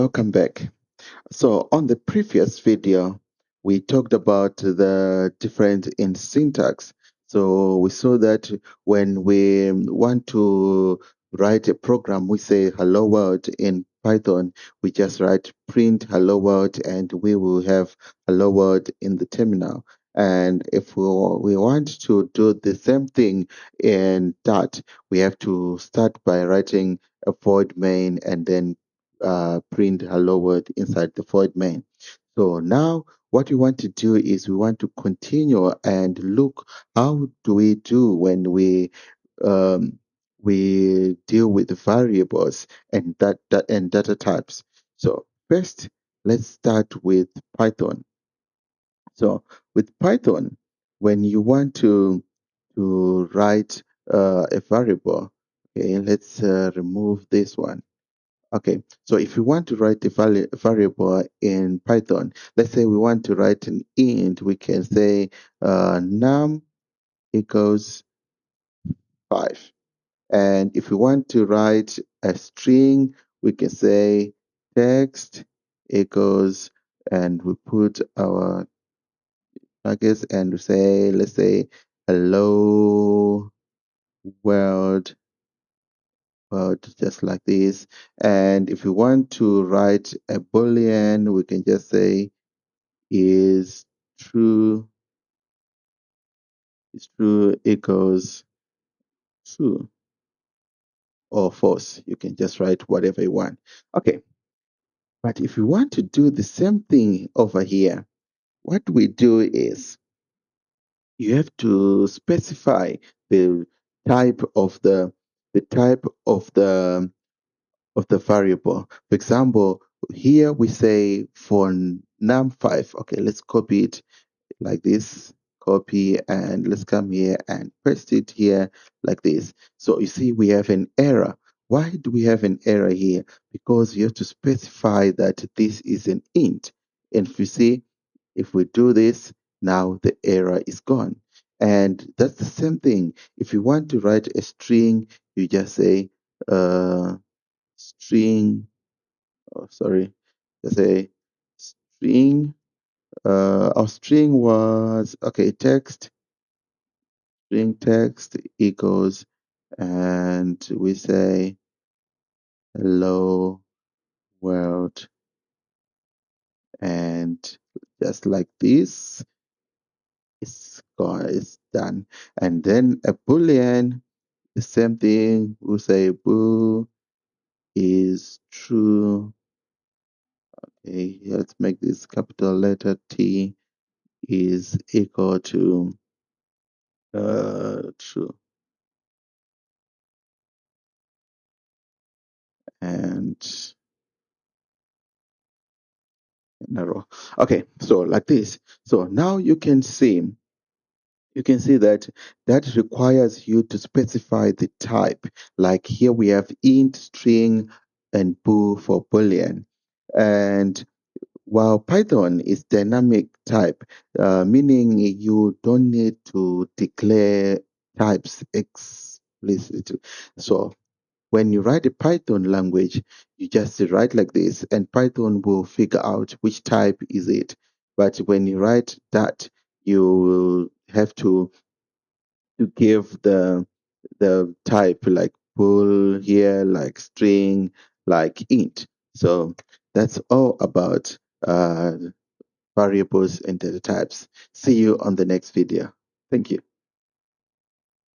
Welcome back. So on the previous video, we talked about the difference in syntax. So we saw that when we want to write a program, we say hello world in Python. We just write print hello world and we will have hello world in the terminal. And if we want to do the same thing in Dart, we have to start by writing a void main and then print hello world inside the void main. So now what we want to do is we want to continue and look how do we do when um, we deal with the variables and and data types. So first, let's start with Python. So with Python, when you want to write a variable, okay, let's remove this one. Okay, so if you want to write a variable in Python, let's say we want to write an int, we can say num equals 5. And if we want to write a string, we can say text equals, and we put our targets and we say, let's say, hello world just like this. And if you want to write a boolean, we can just say is true equals true or false. You can just write whatever you want. Okay, but if you want to do the same thing over here, what we do is you have to specify the type of the type of the variable. For example, here we say for num5. Okay, let's copy it like this. Copy, and let's come here and paste it here like this. So you see we have an error. Why do we have an error here? Because you have to specify that this is an int. And if you see, if we do this, now the error is gone. And that's the same thing. If you want to write a string, you just say string, oh, sorry, just say string. Our string was, okay, string text equals, and we say hello world, and just like this, it's done. And then a boolean, the same thing, we say bool is true. Okay, let's make this capital letter T is equal to true, and an arrow. Okay, so like this. So now you can see that that requires you to specify the type. Like here we have int, string, and bool for boolean. And while Python is dynamic type, meaning you don't need to declare types explicitly. So when you write a Python language, you just write like this, and Python will figure out which type is it. But when you write that, you will have to give the type like bool here, like string, like int. So that's all about variables and data types. See you on the next video. Thank you.